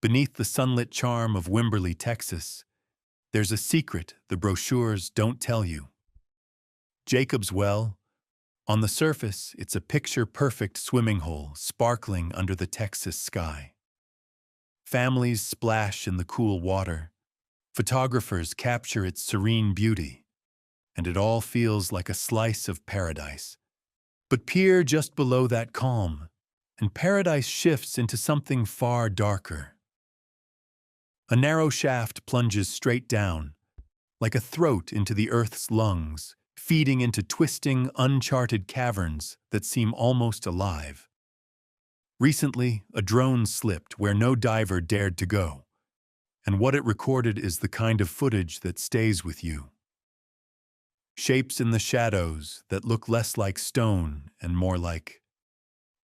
Beneath the sunlit charm of Wimberley, Texas, there's a secret the brochures don't tell you. Jacob's Well. On the surface, it's a picture-perfect swimming hole sparkling under the Texas sky. Families splash in the cool water. Photographers capture its serene beauty, and it all feels like a slice of paradise. But peer just below that calm, and paradise shifts into something far darker. A narrow shaft plunges straight down, like a throat into the Earth's lungs, feeding into twisting, uncharted caverns that seem almost alive. Recently, a drone slipped where no diver dared to go, and what it recorded is the kind of footage that stays with you. Shapes in the shadows that look less like stone and more like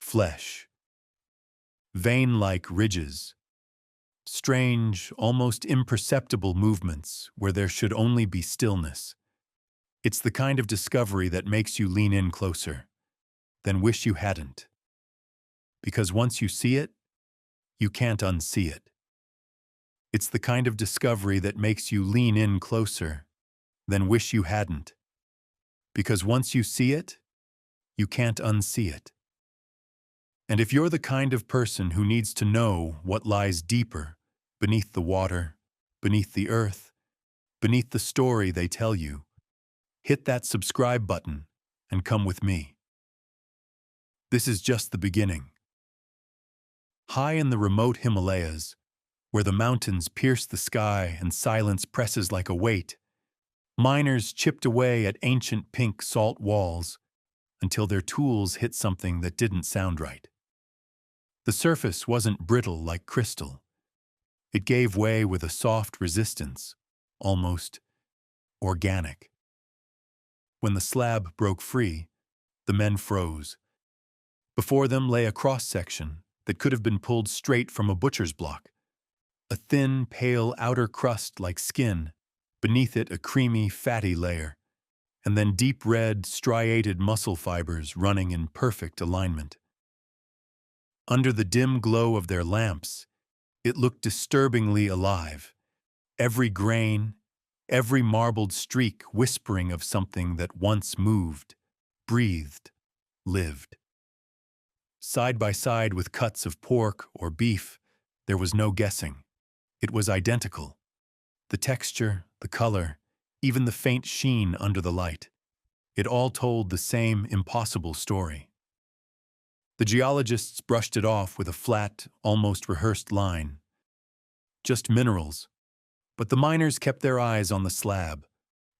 flesh. Vein-like ridges. Strange, almost imperceptible movements where there should only be stillness. It's the kind of discovery that makes you lean in closer, then wish you hadn't. Because once you see it, you can't unsee it. It's the kind of discovery that makes you lean in closer, then wish you hadn't. Because once you see it, you can't unsee it. And if you're the kind of person who needs to know what lies deeper, beneath the water, beneath the earth, beneath the story they tell you, hit that subscribe button and come with me. This is just the beginning. High in the remote Himalayas, where the mountains pierce the sky and silence presses like a weight, miners chipped away at ancient pink salt walls until their tools hit something that didn't sound right. The surface wasn't brittle like crystal. It gave way with a soft resistance, almost organic. When the slab broke free, the men froze. Before them lay a cross-section that could have been pulled straight from a butcher's block. A thin, pale outer crust like skin, beneath it a creamy, fatty layer, and then deep red, striated muscle fibers running in perfect alignment. Under the dim glow of their lamps, it looked disturbingly alive, every grain, every marbled streak whispering of something that once moved, breathed, lived. Side by side with cuts of pork or beef, there was no guessing. It was identical. The texture, the color, even the faint sheen under the light. It all told the same impossible story. The geologists brushed it off with a flat, almost rehearsed line. Just minerals. But the miners kept their eyes on the slab,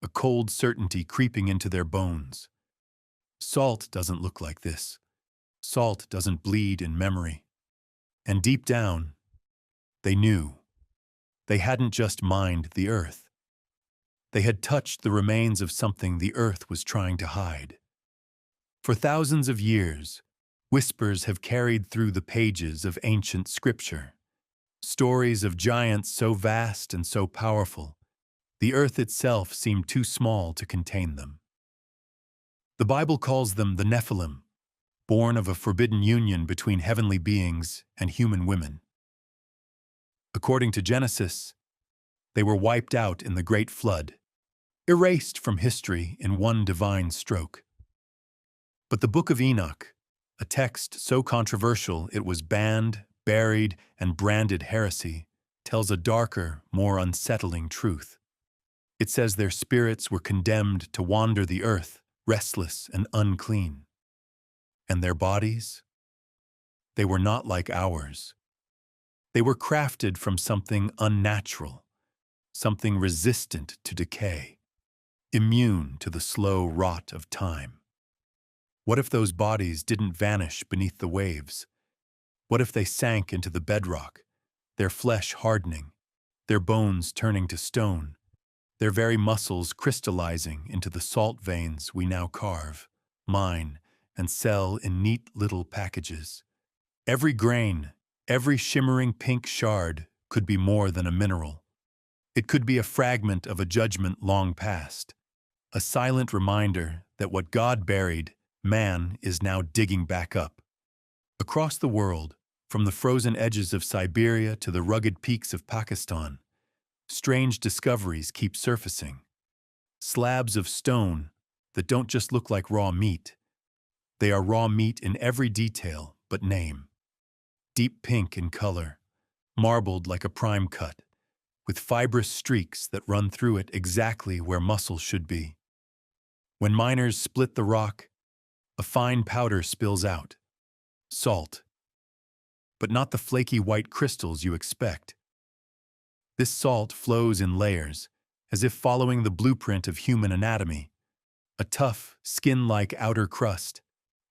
a cold certainty creeping into their bones. Salt doesn't look like this. Salt doesn't bleed in memory. And deep down, they knew. They hadn't just mined the earth. They had touched the remains of something the earth was trying to hide. For thousands of years, whispers have carried through the pages of ancient scripture. Stories of giants so vast and so powerful, the earth itself seemed too small to contain them. The Bible calls them the Nephilim, born of a forbidden union between heavenly beings and human women. According to Genesis, they were wiped out in the Great Flood, erased from history in one divine stroke. But the Book of Enoch, a text so controversial it was banned, buried, and branded heresy, tells a darker, more unsettling truth. It says their spirits were condemned to wander the earth, restless and unclean. And their bodies? They were not like ours. They were crafted from something unnatural, something resistant to decay, immune to the slow rot of time. What if those bodies didn't vanish beneath the waves? What if they sank into the bedrock, their flesh hardening, their bones turning to stone, their very muscles crystallizing into the salt veins we now carve, mine, and sell in neat little packages? Every grain, every shimmering pink shard could be more than a mineral. It could be a fragment of a judgment long past, a silent reminder that what God buried, man is now digging back up. Across the world, From the frozen edges of Siberia to the rugged peaks of Pakistan, strange discoveries keep surfacing. Slabs of stone that don't just look like raw meat. They are raw meat in every detail but name. Deep pink in color, marbled like a prime cut, with fibrous streaks that run through it exactly where muscle should be. When miners split the rock, a fine powder spills out. Salt. But not the flaky white crystals you expect. This salt flows in layers, as if following the blueprint of human anatomy. A tough, skin-like outer crust,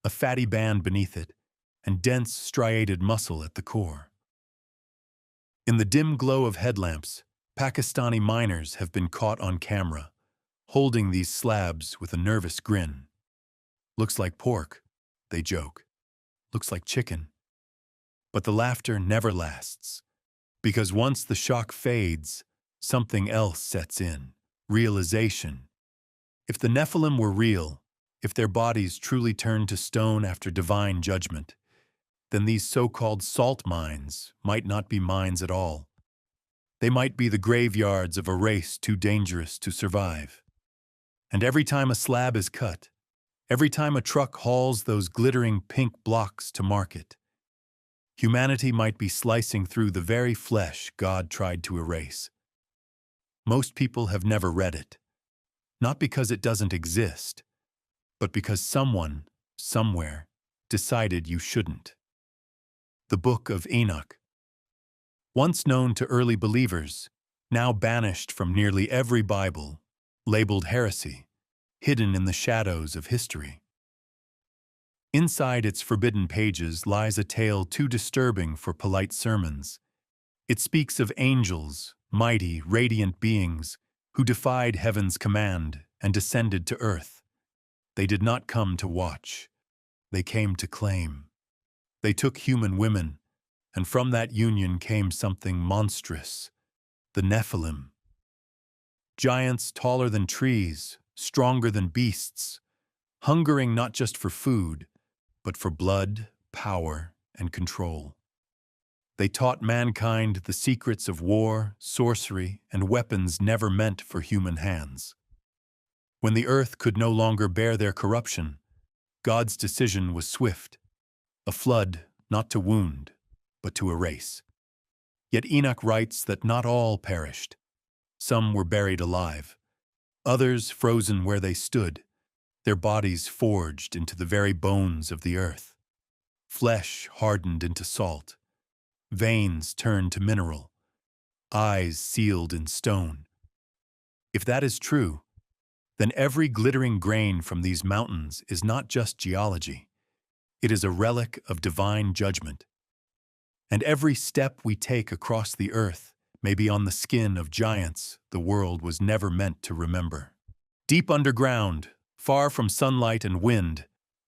a fatty band beneath it, and dense, striated muscle at the core. In the dim glow of headlamps, Pakistani miners have been caught on camera, holding these slabs with a nervous grin. Looks like pork, they joke. Looks like chicken. But the laughter never lasts, because once the shock fades, something else sets in, realization. If the Nephilim were real, if their bodies truly turned to stone after divine judgment, then these so-called salt mines might not be mines at all. They might be the graveyards of a race too dangerous to survive. And every time a slab is cut, every time a truck hauls those glittering pink blocks to market, humanity might be slicing through the very flesh God tried to erase. Most people have never read it, not because it doesn't exist, but because someone, somewhere, decided you shouldn't. The Book of Enoch. Once known to early believers, now banished from nearly every Bible, labeled heresy, hidden in the shadows of history. Inside its forbidden pages lies a tale too disturbing for polite sermons. It speaks of angels, mighty, radiant beings, who defied heaven's command and descended to earth. They did not come to watch. They came to claim. They took human women, and from that union came something monstrous, the Nephilim. Giants taller than trees, stronger than beasts, hungering not just for food, but for blood, power, and control. They taught mankind the secrets of war, sorcery, and weapons never meant for human hands. When the earth could no longer bear their corruption, God's decision was swift, a flood not to wound, but to erase. Yet Enoch writes that not all perished. Some were buried alive, others frozen where they stood, their bodies forged into the very bones of the earth. Flesh hardened into salt, veins turned to mineral, eyes sealed in stone. If that is true, then every glittering grain from these mountains is not just geology. It is a relic of divine judgment. And every step we take across the earth may be on the skin of giants the world was never meant to remember. Deep underground, far from sunlight and wind,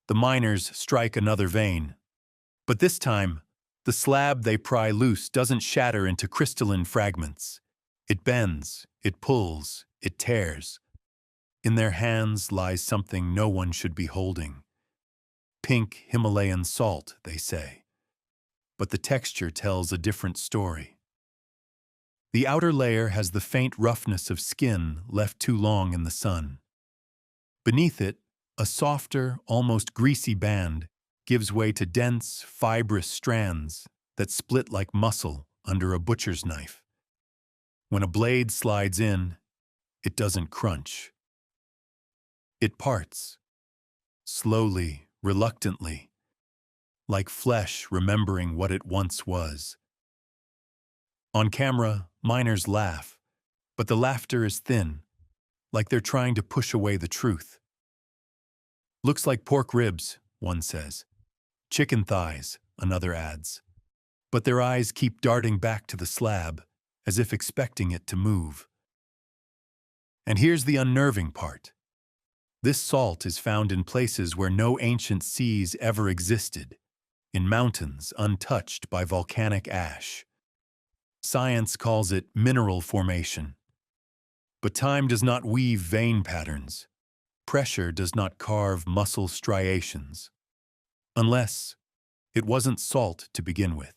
the miners strike another vein. But this time, the slab they pry loose doesn't shatter into crystalline fragments. It bends, it pulls, it tears. In their hands lies something no one should be holding. Pink Himalayan salt, they say. But the texture tells a different story. The outer layer has the faint roughness of skin left too long in the sun. Beneath it, a softer, almost greasy band gives way to dense, fibrous strands that split like muscle under a butcher's knife. When a blade slides in, it doesn't crunch. It parts, slowly, reluctantly, like flesh remembering what it once was. On camera, miners laugh, but the laughter is thin, like they're trying to push away the truth. Looks like pork ribs, one says. Chicken thighs, another adds. But their eyes keep darting back to the slab, as if expecting it to move. And here's the unnerving part. This salt is found in places where no ancient seas ever existed, in mountains untouched by volcanic ash. Science calls it mineral formation. But time does not weave vein patterns. Pressure does not carve muscle striations. Unless it wasn't salt to begin with.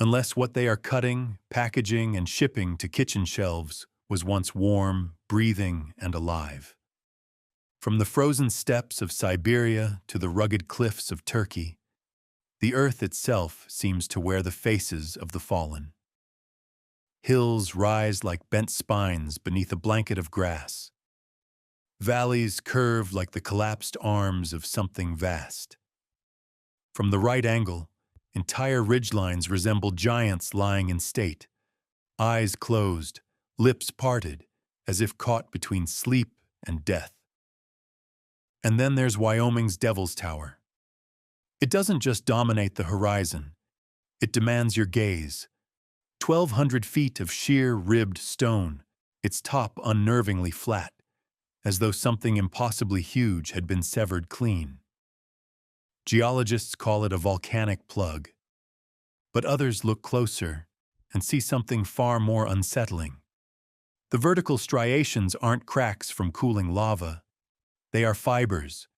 unless what they are cutting, packaging, and shipping to kitchen shelves was once warm, breathing, and alive. From the frozen steppes of Siberia to the rugged cliffs of Turkey, the earth itself seems to wear the faces of the fallen. Hills rise like bent spines beneath a blanket of grass. Valleys curve like the collapsed arms of something vast. From the right angle, entire ridgelines resemble giants lying in state, eyes closed, lips parted, as if caught between sleep and death. And then there's Wyoming's Devil's Tower. It doesn't just dominate the horizon, it demands your gaze. 1,200 feet of sheer ribbed stone, its top unnervingly flat, as though something impossibly huge had been severed clean. Geologists call it a volcanic plug, but others look closer and see something far more unsettling. The vertical striations aren't cracks from cooling lava. They are fibers,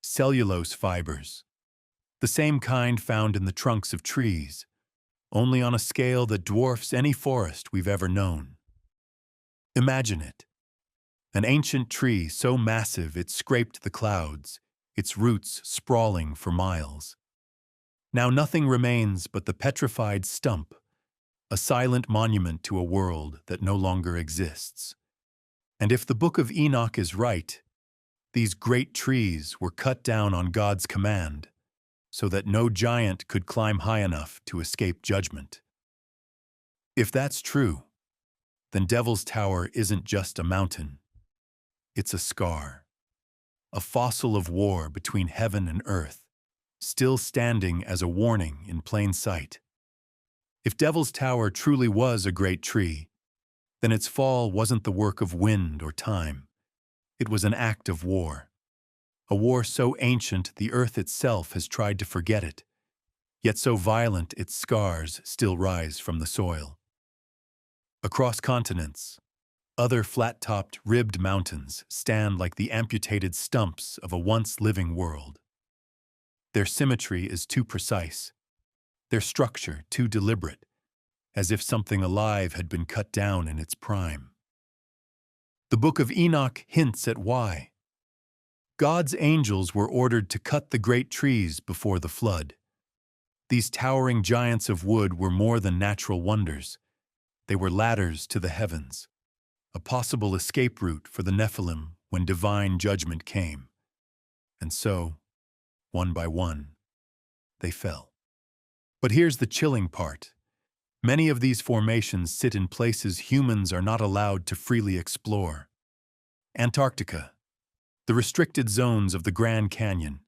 cellulose fibers, the same kind found in the trunks of trees, only on a scale that dwarfs any forest we've ever known. Imagine it. An ancient tree so massive it scraped the clouds, its roots sprawling for miles. Now nothing remains but the petrified stump, a silent monument to a world that no longer exists. And if the Book of Enoch is right, these great trees were cut down on God's command, so that no giant could climb high enough to escape judgment. If that's true, then Devil's Tower isn't just a mountain. It's a scar, a fossil of war between heaven and earth, still standing as a warning in plain sight. If Devil's Tower truly was a great tree, then its fall wasn't the work of wind or time. It was an act of war. A war so ancient the earth itself has tried to forget it, yet so violent its scars still rise from the soil. Across continents, other flat-topped, ribbed mountains stand like the amputated stumps of a once living world. Their symmetry is too precise, their structure too deliberate, as if something alive had been cut down in its prime. The Book of Enoch hints at why. God's angels were ordered to cut the great trees before the flood. These towering giants of wood were more than natural wonders. They were ladders to the heavens, a possible escape route for the Nephilim when divine judgment came. And so, one by one, they fell. But here's the chilling part. Many of these formations sit in places humans are not allowed to freely explore. Antarctica, the restricted zones of the Grand Canyon,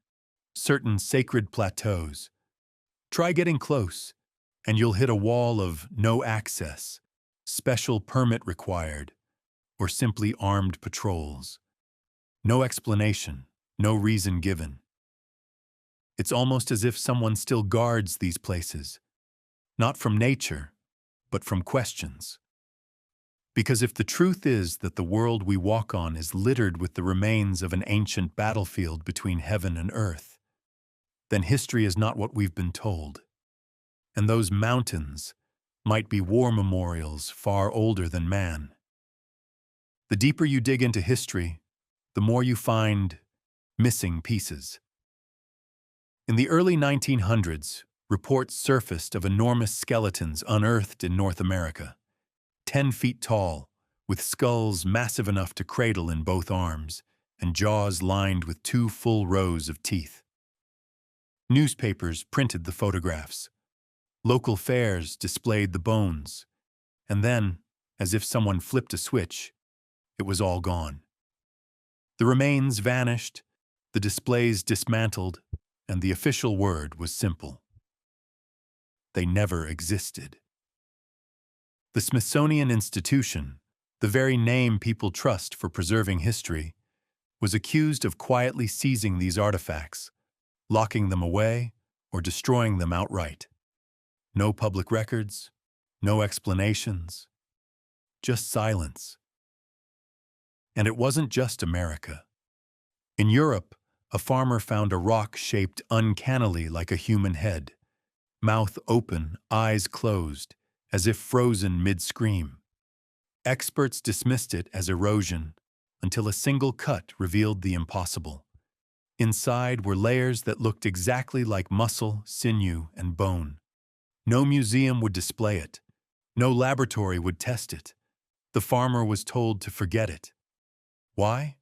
certain sacred plateaus. Try getting close, and you'll hit a wall of no access, special permit required, or simply armed patrols. No explanation, no reason given. It's almost as if someone still guards these places, not from nature, but from questions. Because if the truth is that the world we walk on is littered with the remains of an ancient battlefield between heaven and earth, then history is not what we've been told. And those mountains might be war memorials far older than man. The deeper you dig into history, the more you find missing pieces. In the early 1900s, reports surfaced of enormous skeletons unearthed in North America. 10 feet tall, with skulls massive enough to cradle in both arms, and jaws lined with 2 full rows of teeth. Newspapers printed the photographs. Local fairs displayed the bones. And then, as if someone flipped a switch, it was all gone. The remains vanished, the displays dismantled, and the official word was simple. They never existed. The Smithsonian Institution, the very name people trust for preserving history, was accused of quietly seizing these artifacts, locking them away, or destroying them outright. No public records, no explanations, just silence. And it wasn't just America. In Europe, a farmer found a rock shaped uncannily like a human head, mouth open, eyes closed, as if frozen mid-scream. Experts dismissed it as erosion until a single cut revealed the impossible. Inside were layers that looked exactly like muscle, sinew, and bone. No museum would display it. No laboratory would test it. The farmer was told to forget it. Why?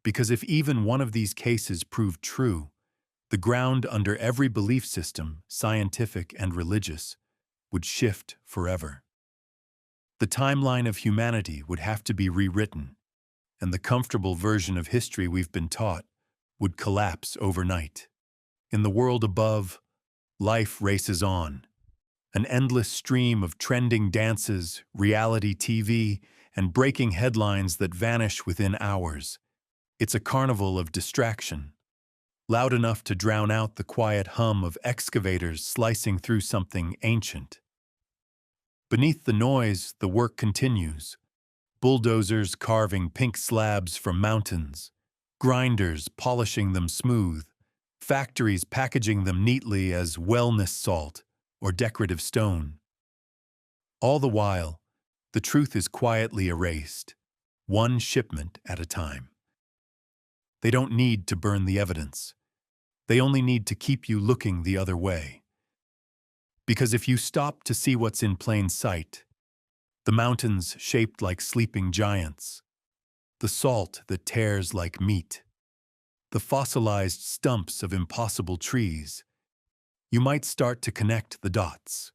Because if even one of these cases proved true, the ground under every belief system, scientific and religious, would shift forever. The timeline of humanity would have to be rewritten, and the comfortable version of history we've been taught would collapse overnight. In the world above, life races on. An endless stream of trending dances, reality TV, and breaking headlines that vanish within hours. It's a carnival of distraction, loud enough to drown out the quiet hum of excavators slicing through something ancient. Beneath the noise, the work continues. Bulldozers carving pink slabs from mountains, grinders polishing them smooth, factories packaging them neatly as wellness salt or decorative stone. All the while, the truth is quietly erased, one shipment at a time. They don't need to burn the evidence. They only need to keep you looking the other way. Because if you stop to see what's in plain sight, the mountains shaped like sleeping giants, the salt that tears like meat, the fossilized stumps of impossible trees, you might start to connect the dots.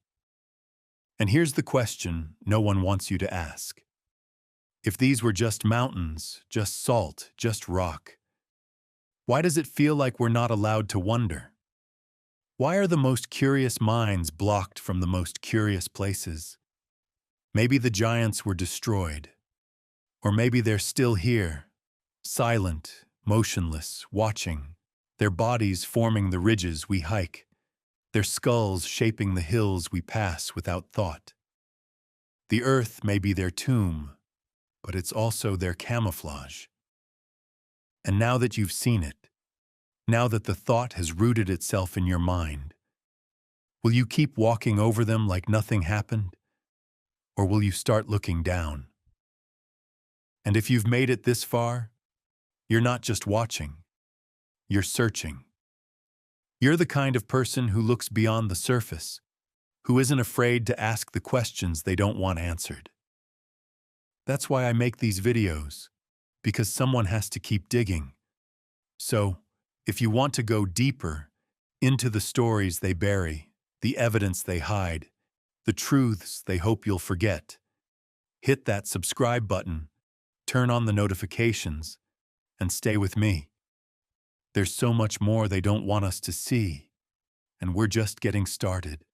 And here's the question no one wants you to ask. If these were just mountains, just salt, just rock, why does it feel like we're not allowed to wonder? Why are the most curious minds blocked from the most curious places? Maybe the giants were destroyed. Or maybe they're still here, silent, motionless, watching, their bodies forming the ridges we hike, their skulls shaping the hills we pass without thought. The earth may be their tomb, but it's also their camouflage. And now that you've seen it, now that the thought has rooted itself in your mind, will you keep walking over them like nothing happened? Or will you start looking down? And if you've made it this far, you're not just watching, you're searching. You're the kind of person who looks beyond the surface, who isn't afraid to ask the questions they don't want answered. That's why I make these videos, because someone has to keep digging. So, if you want to go deeper into the stories they bury, the evidence they hide, the truths they hope you'll forget, hit that subscribe button, turn on the notifications, and stay with me. There's so much more they don't want us to see, and we're just getting started.